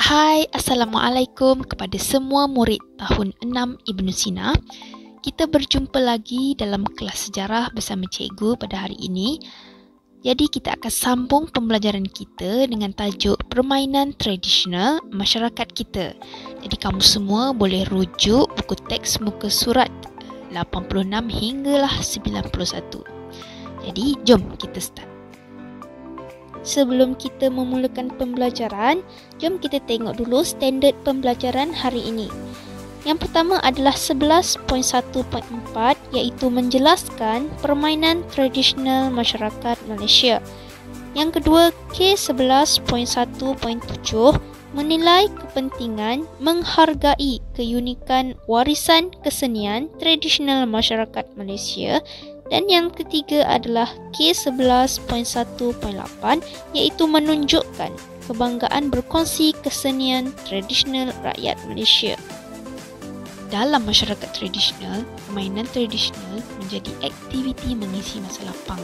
Hai, Assalamualaikum kepada semua murid tahun 6 Ibnu Sina. Kita berjumpa lagi dalam kelas sejarah bersama cikgu pada hari ini. Jadi kita akan sambung pembelajaran kita dengan tajuk permainan tradisional masyarakat kita. Jadi kamu semua boleh rujuk buku teks muka surat 86 hinggalah 91. Jadi jom kita start. Sebelum kita memulakan pembelajaran, jom kita tengok dulu standard pembelajaran hari ini. Yang pertama adalah 11.1.4 iaitu menjelaskan permainan tradisional masyarakat Malaysia. Yang kedua, K11.1.7 menilai kepentingan menghargai keunikan warisan kesenian tradisional masyarakat Malaysia. Dan yang ketiga adalah K11.1.8 iaitu menunjukkan kebanggaan berkongsi kesenian tradisional rakyat Malaysia. Dalam masyarakat tradisional, permainan tradisional menjadi aktiviti mengisi masa lapang.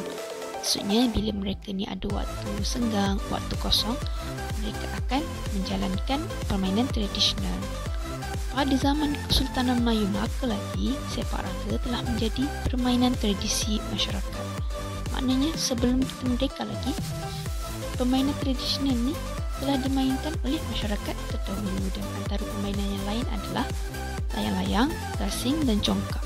Maksudnya bila mereka ni ada waktu senggang, waktu kosong, mereka akan menjalankan permainan tradisional. Pada zaman Kesultanan Melayu Melaka lagi, sepak raga telah menjadi permainan tradisi masyarakat. Maknanya sebelum kita merdeka lagi, permainan tradisional ni telah dimainkan oleh masyarakat terdahulu, dan antara permainan yang lain adalah layang-layang, gasing dan congkak.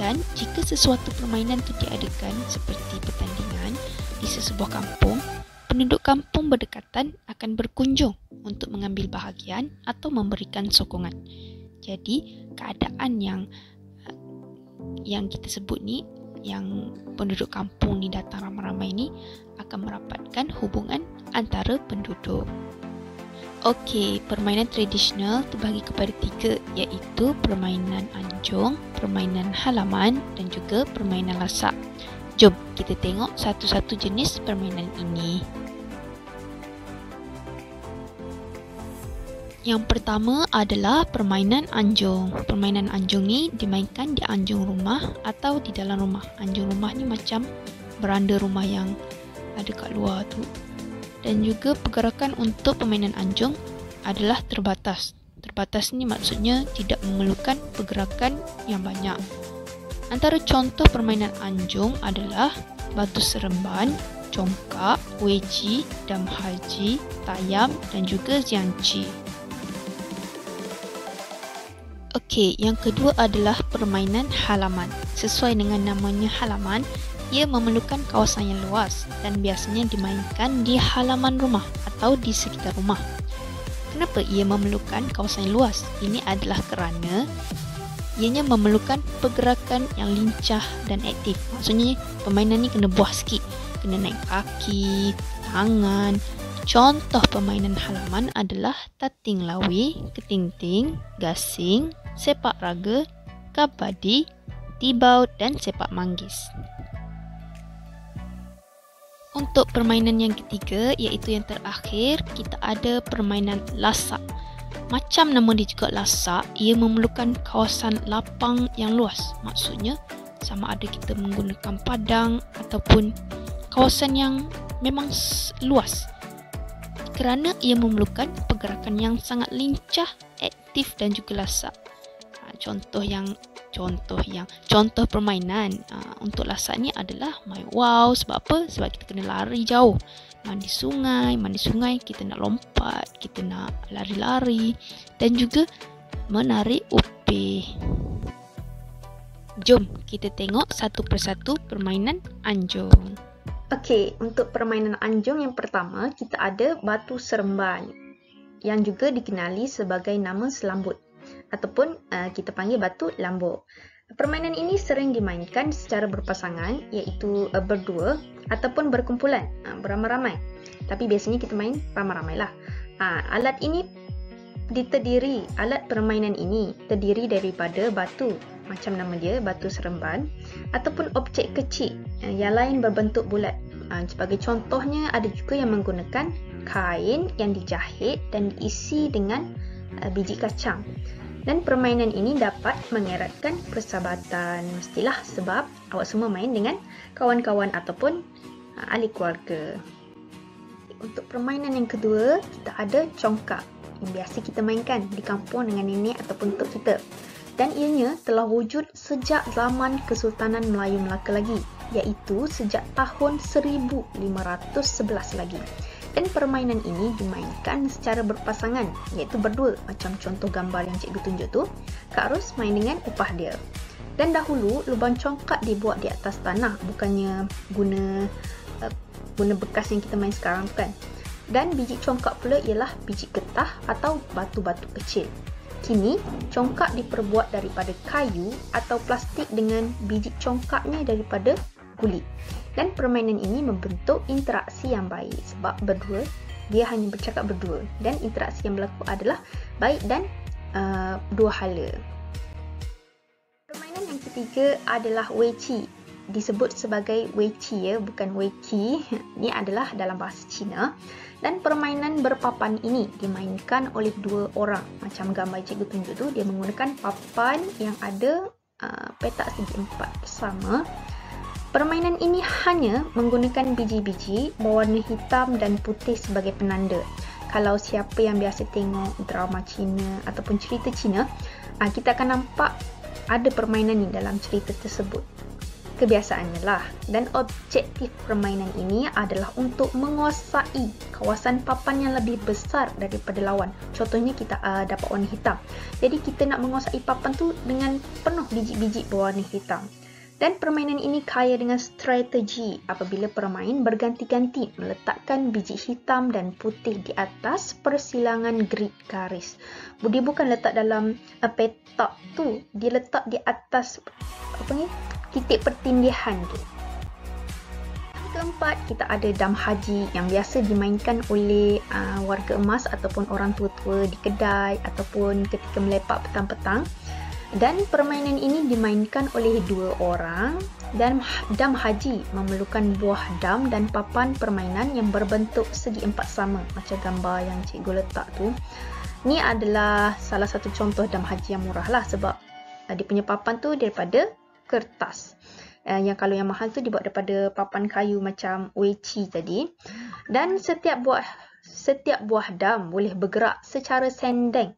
Dan jika sesuatu permainan itu diadakan seperti pertandingan di sesebuah kampung, penduduk kampung berdekatan akan berkunjung untuk mengambil bahagian atau memberikan sokongan. Jadi keadaan yang kita sebut ni, yang penduduk kampung ni datang ramai-ramai ni, akan merapatkan hubungan antara penduduk. Okey, permainan tradisional terbahagi kepada 3 iaitu permainan anjung, permainan halaman dan juga permainan lasak. Jom kita tengok satu-satu jenis permainan ini. Yang pertama adalah permainan anjung. Permainan anjung ni dimainkan di anjung rumah atau di dalam rumah. Anjung rumah ni macam beranda rumah yang ada kat luar tu. Dan juga pergerakan untuk permainan anjung adalah terbatas. Terbatas ni maksudnya tidak memerlukan pergerakan yang banyak. Antara contoh permainan anjung adalah batu seremban, congkak, weji, dam haji, tayam dan juga zianci. Okey, yang kedua adalah permainan halaman. Sesuai dengan namanya halaman, ia memerlukan kawasan yang luas dan biasanya dimainkan di halaman rumah atau di sekitar rumah. Kenapa ia memerlukan kawasan yang luas? Ini adalah kerana ianya memerlukan pergerakan yang lincah dan aktif. Maksudnya permainan ni kena buah sikit, kena naik kaki, tangan. Contoh permainan halaman adalah tating lawi, ketingting, gasing, sepak raga, kabadi, tibau dan sepak manggis. Untuk permainan yang ketiga, iaitu yang terakhir, kita ada permainan lasak. Macam nama dia juga lasak, ia memerlukan kawasan lapang yang luas. Maksudnya sama ada kita menggunakan padang ataupun kawasan yang memang luas. Kerana ia memerlukan pergerakan yang sangat lincah, aktif dan juga lasak. Contoh permainan untuk lasak ni adalah main wow. Sebab apa? Sebab kita kena lari jauh. Mandi sungai kita nak lompat, kita nak lari-lari dan juga menarik upih. Jom kita tengok satu persatu permainan anjung. Okey, untuk permainan anjung yang pertama, kita ada batu seremban yang juga dikenali sebagai nama selambut ataupun kita panggil batu lambuk. Permainan ini sering dimainkan secara berpasangan, iaitu berdua ataupun berkumpulan, beramai-ramai. Tapi biasanya kita main ramai-ramai lah. Alat permainan ini terdiri daripada batu, macam nama dia, batu seremban, ataupun objek kecil yang lain berbentuk bulat. Sebagai contohnya, ada juga yang menggunakan kain yang dijahit dan diisi dengan biji kacang. Dan permainan ini dapat mengeratkan persahabatan. Mestilah sebab awak semua main dengan kawan-kawan ataupun ahli keluarga. Untuk permainan yang kedua, kita ada congkak yang biasa kita mainkan di kampung dengan nenek ataupun tok kita. Dan ianya telah wujud sejak zaman Kesultanan Melayu Melaka lagi, iaitu sejak tahun 1511 lagi. Dan permainan ini dimainkan secara berpasangan, iaitu berdua, macam contoh gambar yang cikgu tunjuk tu. Kak Ros main dengan upah dia. Dan dahulu lubang congkak dibuat di atas tanah, bukannya guna bekas yang kita main sekarang tu kan. Dan biji congkak pula ialah biji getah atau batu-batu kecil. Kini, congkak diperbuat daripada kayu atau plastik dengan biji congkaknya daripada kulit. Dan permainan ini membentuk interaksi yang baik sebab berdua, dia hanya bercakap berdua. Dan interaksi yang berlaku adalah baik dan dua hala. Permainan yang ketiga adalah weiqi. Disebut sebagai weiqi ya, bukan weiki. Ini adalah dalam bahasa Cina. Dan permainan berpapan ini dimainkan oleh dua orang. Macam gambar cikgu tunjuk tu, dia menggunakan papan yang ada petak segi empat sama. Permainan ini hanya menggunakan biji-biji berwarna hitam dan putih sebagai penanda. Kalau siapa yang biasa tengok drama Cina ataupun cerita Cina, kita akan nampak ada permainan ni dalam cerita tersebut. Kebiasaannya lah. Dan objektif permainan ini adalah untuk menguasai kawasan papan yang lebih besar daripada lawan. Contohnya kita dapat warna hitam. Jadi kita nak menguasai papan tu dengan penuh biji-biji berwarna hitam. Dan permainan ini kaya dengan strategi apabila pemain berganti-ganti meletakkan biji hitam dan putih di atas persilangan grid garis. Dia bukan letak dalam petak tu, dia letak di atas titik pertindihan tu. Yang keempat, kita ada dam haji yang biasa dimainkan oleh warga emas ataupun orang tua-tua di kedai ataupun ketika melepak petang-petang. Dan permainan ini dimainkan oleh dua orang. Dan dam haji memerlukan buah dam dan papan permainan yang berbentuk segi empat sama, macam gambar yang cikgu letak tu. Ni adalah salah satu contoh dam haji yang murah lah, sebab dia punya papan tu daripada kertas. Yang kalau yang mahal tu dibuat daripada papan kayu macam weiqi tadi. Dan setiap buah dam boleh bergerak secara sengit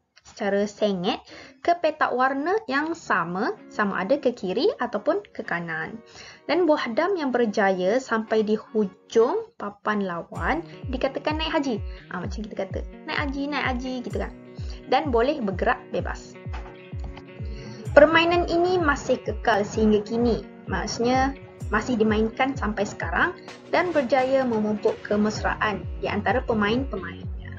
ke petak warna yang sama ada ke kiri ataupun ke kanan. Dan buah dam yang berjaya sampai di hujung papan lawan dikatakan naik haji. Macam kita kata naik haji gitu kan. Dan boleh bergerak bebas. Permainan ini masih kekal sehingga kini. Maksudnya masih dimainkan sampai sekarang dan berjaya memupuk kemesraan di antara pemain-pemainnya.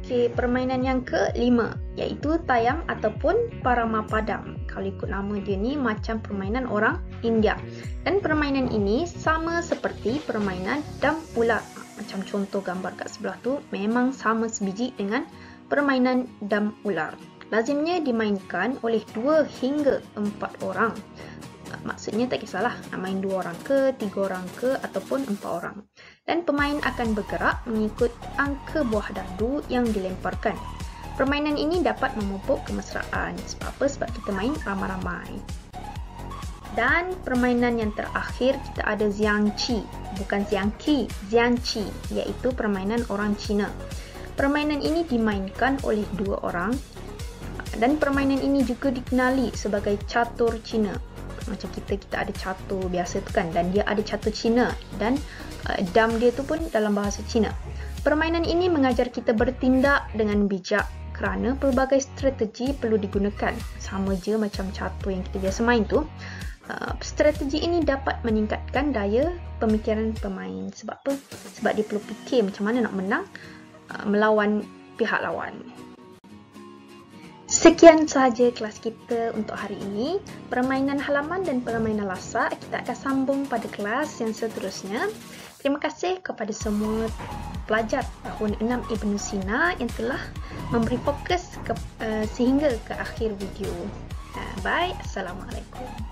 Okey, permainan yang kelima iaitu tayam ataupun paramapadam. Kalau ikut nama dia ni macam permainan orang India. Dan permainan ini sama seperti permainan dam ular. Macam contoh gambar kat sebelah tu, memang sama sebiji dengan permainan dam ular. Lazimnya dimainkan oleh 2 hingga 4 orang. Maksudnya tak kisahlah nak main 2 orang ke, 3 orang ke ataupun 4 orang. Dan pemain akan bergerak mengikut angka buah dadu yang dilemparkan. Permainan ini dapat memupuk kemesraan. Sebab apa? Sebab kita main ramai-ramai. Dan permainan yang terakhir kita ada xiangqi. Bukan xiangqi, xiangqi, iaitu permainan orang Cina. Permainan ini dimainkan oleh 2 orang. Dan permainan ini juga dikenali sebagai catur Cina. Macam kita ada catur biasa tu kan, dan dia ada catur Cina dan dam dia tu pun dalam bahasa Cina. Permainan ini mengajar kita bertindak dengan bijak kerana pelbagai strategi perlu digunakan. Sama je macam catur yang kita biasa main tu. Strategi ini dapat meningkatkan daya pemikiran pemain. Sebab apa? Sebab dia perlu fikir macam mana nak menang melawan pihak lawan. Sekian sahaja kelas kita untuk hari ini. Permainan halaman dan permainan lasak kita akan sambung pada kelas yang seterusnya. Terima kasih kepada semua pelajar tahun 6 Ibnu Sina yang telah memberi fokus sehingga ke akhir video. Bye. Assalamualaikum.